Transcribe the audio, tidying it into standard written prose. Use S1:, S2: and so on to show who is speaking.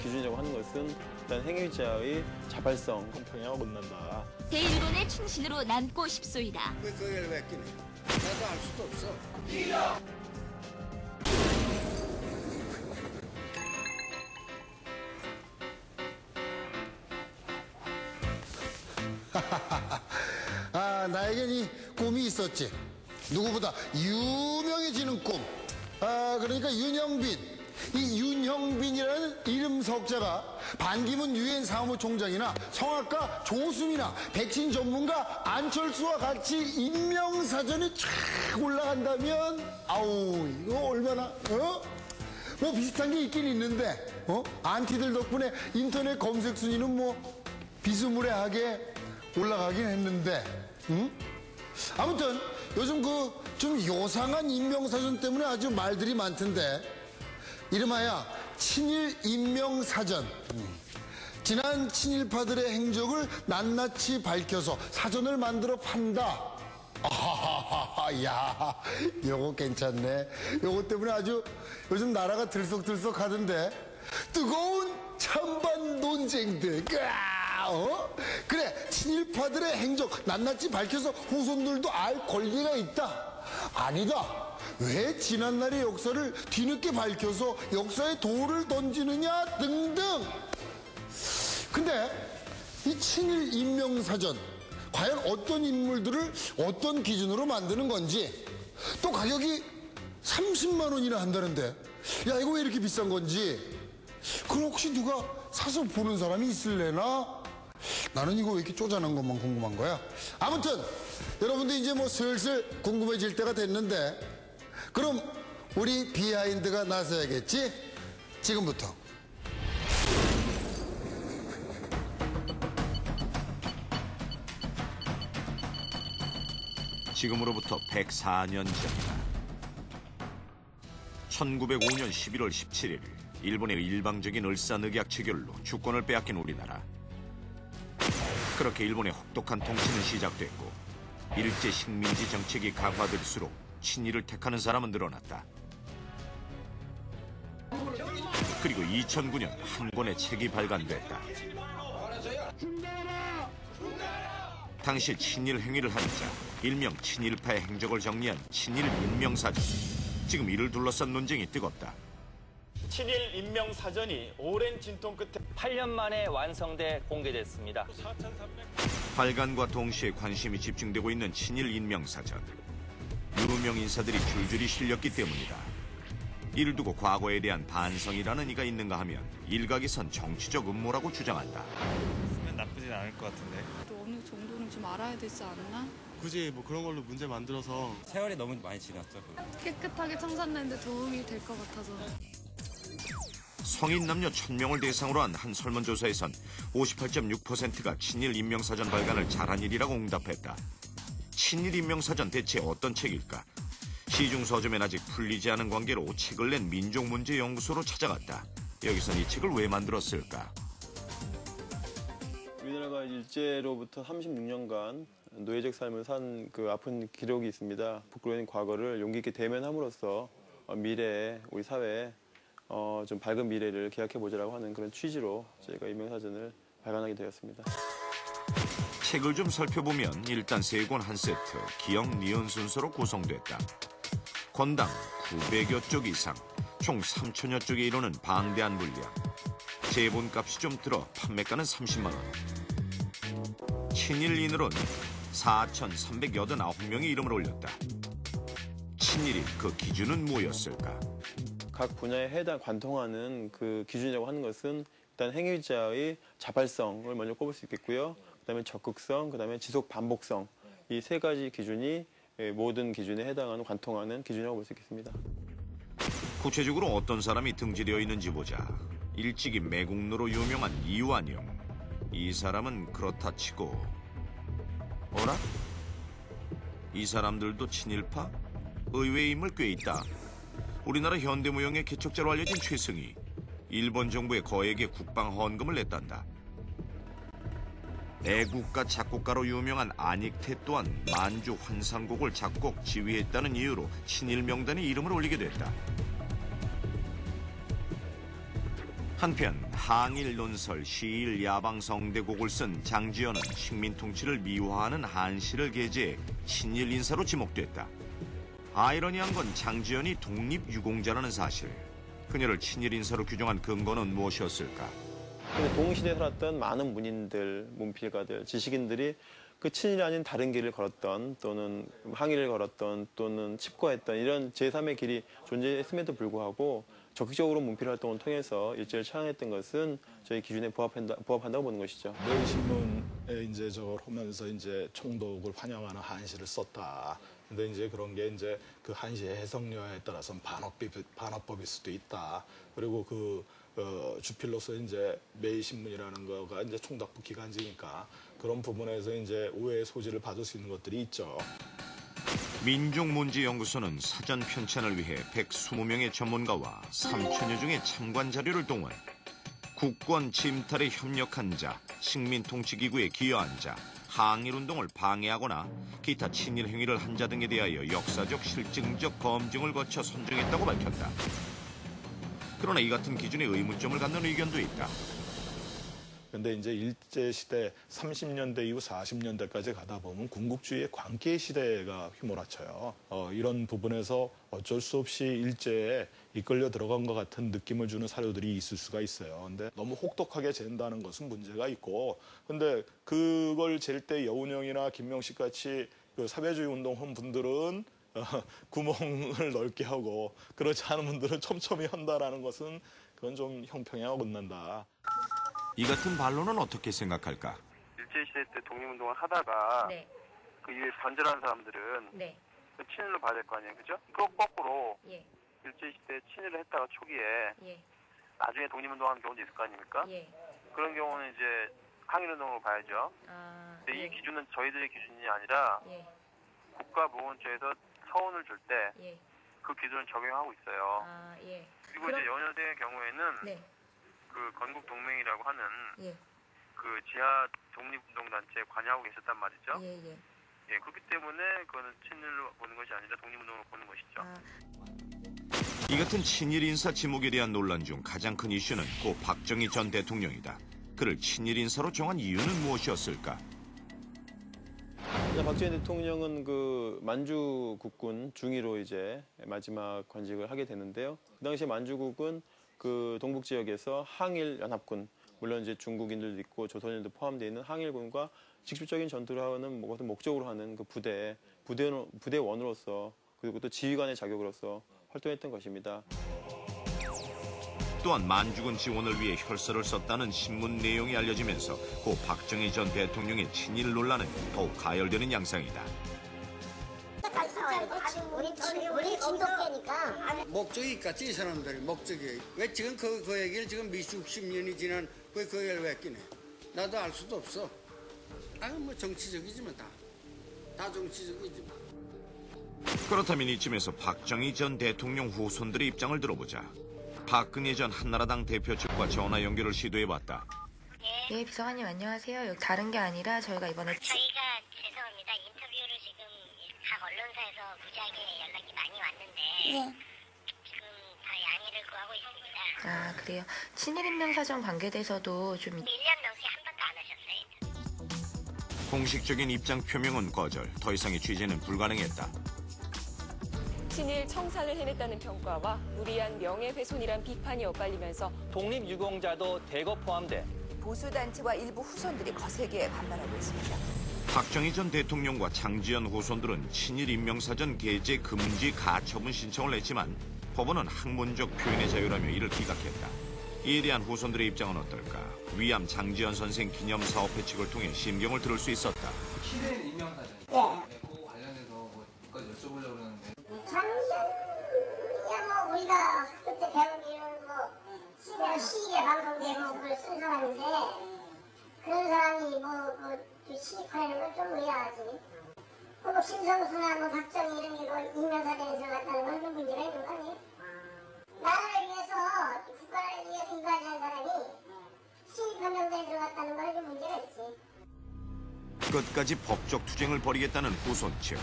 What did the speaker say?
S1: 기준이라고 하는 것은 일단 행위자의 자발성, 평양을 못 난다.
S2: 대일본의 충신으로 남고 싶소이다.
S3: 왜 그걸 왜 끼니? 나도 알 수도 없어.
S4: 나에겐 이 꿈이 있었지. 누구보다 유명해지는 꿈. 그러니까 윤형빈. 이 윤형빈이라는 이름 석자가 반기문 유엔 사무총장이나 성악가 조수미나 백신 전문가 안철수와 같이 임명사전에 쫙 올라간다면 아우 이거 얼마나 뭐 비슷한 게 있긴 있는데 안티들 덕분에 인터넷 검색 순위는 뭐 비스무리하게 올라가긴 했는데 아무튼 요즘 그 좀 요상한 임명사전 때문에 아주 말들이 많던데 이름하여 친일 임명사전. 지난 친일파들의 행적을 낱낱이 밝혀서 사전을 만들어 판다. 야, 요거 괜찮네. 요거 때문에 아주 요즘 나라가 들썩들썩 하던데. 뜨거운 찬반 논쟁들. 그래, 친일파들의 행적 낱낱이 밝혀서 후손들도 알 권리가 있다. 아니다. 왜 지난날의 역사를 뒤늦게 밝혀서 역사에 돌을 던지느냐 등등. 근데 이 친일 임명사전 과연 어떤 인물들을 어떤 기준으로 만드는 건지, 또 가격이 30만 원이나 한다는데 야 이거 왜 이렇게 비싼 건지, 그럼 혹시 누가 사서 보는 사람이 있을래나? 나는 이거 왜 이렇게 쪼잔한 것만 궁금한 거야. 아무튼 여러분들 이제 뭐 슬슬 궁금해질 때가 됐는데 그럼 우리 비하인드가 나서야겠지? 지금부터.
S5: 지금으로부터 104년 전이다. 1905년 11월 17일 일본의 일방적인 을사늑약 체결로 주권을 빼앗긴 우리나라. 그렇게 일본의 혹독한 통치는 시작됐고 일제 식민지 정책이 강화될수록 친일을 택하는 사람은 늘어났다. 그리고 2009년 한 권의 책이 발간됐다. 당시 친일 행위를 한 자, 일명 친일파의 행적을 정리한 친일 임명사전. 지금 이를 둘러싼 논쟁이 뜨겁다.
S6: 친일 임명사전이 오랜 진통 끝에
S7: 8년 만에 완성돼 공개됐습니다.
S5: 발간과 동시에 관심이 집중되고 있는 친일 임명사전. 유명 인사들이 줄줄이 실렸기 때문이다. 이를 두고 과거에 대한 반성이라는 이가 있는가 하면 일각에선 정치적 음모라고 주장한다.
S8: 나쁘진 않을 것 같은데.
S9: 또 어느 정도는 좀 알아야 되지 않나?
S8: 굳이 뭐 그런 걸로 문제 만들어서
S10: 세월이 너무 많이 지났죠.
S9: 깨끗하게 청산되는데 도움이 될 것 같아서.
S5: 성인 남녀 1000명을 대상으로 한 설문조사에선 58.6%가 친일 임명사전 발간을 잘한 일이라고 응답했다. 친일 임명사전 대체 어떤 책일까? 시중 서점엔 아직 풀리지 않은 관계로 책을 낸 민족문제연구소로 찾아갔다. 여기선 이 책을 왜 만들었을까?
S1: 우리나라가 일제로부터 36년간 노예적 삶을 산 그 아픈 기록이 있습니다. 부끄러운 과거를 용기 있게 대면함으로써 미래에 우리 사회에 좀 밝은 미래를 기약해보자라고 하는 그런 취지로 저희가 임명사전을 발간하게 되었습니다.
S5: 책을 좀 살펴보면 일단 세 권 한 세트, 기역, 니은 순서로 구성됐다. 권당 900여 쪽 이상, 총 3000여 쪽에 이르는 방대한 분량. 제본값이 좀 들어 판매가는 30만 원. 친일인으로는 4,389명이 이름을 올렸다. 친일인 그 기준은 뭐였을까?
S1: 각 분야에 해당 관통하는 그 기준이라고 하는 것은 일단 행위자의 자발성을 먼저 꼽을 수 있겠고요. 그다음에 적극성, 그다음에 지속 반복성, 이 세 가지 기준이 모든 기준에 해당하는 관통하는 기준이라고 볼 수 있겠습니다.
S5: 구체적으로 어떤 사람이 등재되어 있는지 보자. 일찍이 매국노로 유명한 이완용. 이 사람은 그렇다 치고 어라? 이 사람들도 친일파? 의외의 인물 꽤 있다. 우리나라 현대무용의 개척자로 알려진 최승희. 일본 정부의 거액의 국방 헌금을 냈단다. 애국가 작곡가로 유명한 안익태 또한 만주 환상곡을 작곡, 지휘했다는 이유로 친일 명단에 이름을 올리게 됐다. 한편 항일 논설, 시일, 야방 성대곡을 쓴 장지연은 식민 통치를 미화하는 한시를 게재해 친일 인사로 지목됐다. 아이러니한 건 장지연이 독립유공자라는 사실. 그녀를 친일 인사로 규정한 근거는 무엇이었을까?
S1: 근데 동시대에 살았던 많은 문인들, 문필가들, 지식인들이 그 친일이 아닌 다른 길을 걸었던 또는 항일을 걸었던 또는 칩거했던 이런 제3의 길이 존재했음에도 불구하고 적극적으로 문필 활동을 통해서 일제를 처형했던 것은 저희 기준에 부합한다고 보는 것이죠.
S10: 매일신문에 이제 저걸 하면서 이제 총독을 환영하는 한시를 썼다. 근데 이제 그런 게 이제 그 한시의 해석료에 따라서는 반어법일 수도 있다. 그리고 주필로서 이제 매일신문이라는 거가 이제 총독부 기간지니까 그런 부분에서 이제 오해의 소지를 받을 수 있는 것들이 있죠.
S5: 민족문제연구소는 사전 편찬을 위해 120명의 전문가와 3천여 종의 참관 자료를 동원. 국권 침탈에 협력한 자, 식민통치기구에 기여한 자, 항일운동을 방해하거나 기타 친일 행위를 한 자 등에 대하여 역사적 실증적 검증을 거쳐 선정했다고 밝혔다. 그러나 이 같은 기준에 의문점을 갖는 의견도 있다.
S10: 근데 이제 일제시대 30년대 이후 40년대까지 가다 보면 군국주의의 광기의 시대가 휘몰아쳐요. 이런 부분에서 어쩔 수 없이 일제에 이끌려 들어간 것 같은 느낌을 주는 사료들이 있을 수가 있어요. 근데 너무 혹독하게 잰다는 것은 문제가 있고, 근데 그걸 잴 때 여운형이나 김명식 같이 그 사회주의 운동한 분들은 구멍을 넓게 하고 그렇지 않은 분들은 촘촘히 한다라는 것은 그건 좀 형평에 어긋난다.
S5: 이 같은 반론은 어떻게 생각할까?
S11: 일제시대 때 독립운동을 하다가
S12: 네.
S11: 그 이후에 변절한 사람들은
S12: 네.
S11: 그 친일로 봐야 될 거 아니에요, 그죠? 거꾸로
S12: 예.
S11: 일제시대 친일을 했다가 초기에
S12: 예.
S11: 나중에 독립운동하는 경우도 있을 거 아닙니까?
S12: 예.
S11: 그런 경우는 이제 항일운동으로 봐야죠.
S12: 아,
S11: 근데
S12: 예.
S11: 이 기준은 저희들의 기준이 아니라
S12: 예.
S11: 국가보훈처에서 서훈을 줄 때 그
S12: 예.
S11: 기준을 적용하고 있어요.
S12: 아, 예.
S11: 그리고 이제 연여대의 경우에는
S12: 네.
S11: 그 건국동맹이라고 하는
S12: 예.
S11: 그 지하 독립운동단체에 관여하고 계셨단 말이죠.
S12: 예, 예.
S11: 예, 그렇기 때문에 그거는 친일로 보는 것이 아니라 독립운동으로 보는 것이죠.
S12: 아.
S5: 이 같은 친일 인사 지목에 대한 논란 중 가장 큰 이슈는 고 박정희 전 대통령이다. 그를 친일 인사로 정한 이유는 무엇이었을까?
S1: 박정희 대통령은 그 만주 국군 중위로 이제 마지막 관직을 하게 되는데요. 그 당시에 만주국은 그 동북 지역에서 항일 연합군, 물론 이제 중국인들도 있고 조선인도 포함되어 있는 항일군과 직접적인 전투를 하는 어떤 목적으로 하는 그 부대원으로서 그리고 또 지휘관의 자격으로서 활동했던 것입니다.
S5: 또한 만주군 지원을 위해 혈서를 썼다는 신문 내용이 알려지면서 고 박정희 전 대통령의 친일 논란은 더욱 가열되는 양상이다.
S12: 우리 진돗개니까.
S3: 목적이 있겠지, 이 사람들이. 목적이. 왜 지금 그 얘기를 지금 미수 60년이 지난 그 얘기를 왜 끼네? 나도 알 수도 없어. 뭐 정치적이지만 다 정치적이지.
S5: 그렇다면 이쯤에서 박정희 전 대통령 후손들의 입장을 들어보자. 박근혜 전 한나라당 대표 측과 전화 연결을 시도해봤다.
S12: 네, 비서관님 안녕하세요. 여기 다른 게 아니라 저희가 이번에
S13: 저희가 죄송합니다. 인터뷰를 지금 각 언론사에서 무지하게 연락이 많이 왔는데 지금 다 양해를 구하고 있습니다.
S12: 아, 그래요. 친일인명사전 관계돼서도 좀
S13: 1년 넘게 한 번도 안 하셨어요.
S5: 공식적인 입장 표명은 거절. 더 이상의 취재는 불가능했다.
S14: 친일 청산을 해냈다는 평가와 무리한 명예훼손이란 비판이 엇갈리면서
S7: 독립유공자도 대거 포함돼
S15: 보수단체와 일부 후손들이 거세게 반발하고 있습니다.
S5: 박정희 전 대통령과 장지연 후손들은 친일 인명사전 게재 금지 가처분 신청을 했지만 법원은 학문적 표현의 자유라며 이를 기각했다. 이에 대한 후손들의 입장은 어떨까? 위암 장지연 선생 기념사업 회칙을 통해 심경을 들을 수 있었다.
S16: 친일 인명사전 그거 관련해서 뭐까지 여쭤보려고 그러는데
S13: 장기야 뭐 우리가 학교 때 배우기는 뭐 시기에 방송되고 그걸 쓴 사람인데 그런 사람이 뭐 시집하는 건 좀 의아하지. 뭐 심성수나 뭐 박정희 이런 게 인명사전에 들어갔다는 건 좀 문제가 있는 거 아니에요? 나라를 위해서 국가를 위해서 이바지한 사람이 시집한명단에 들어갔다는 건 좀 문제가 있지.
S5: 끝까지 법적 투쟁을 벌이겠다는 후손 측.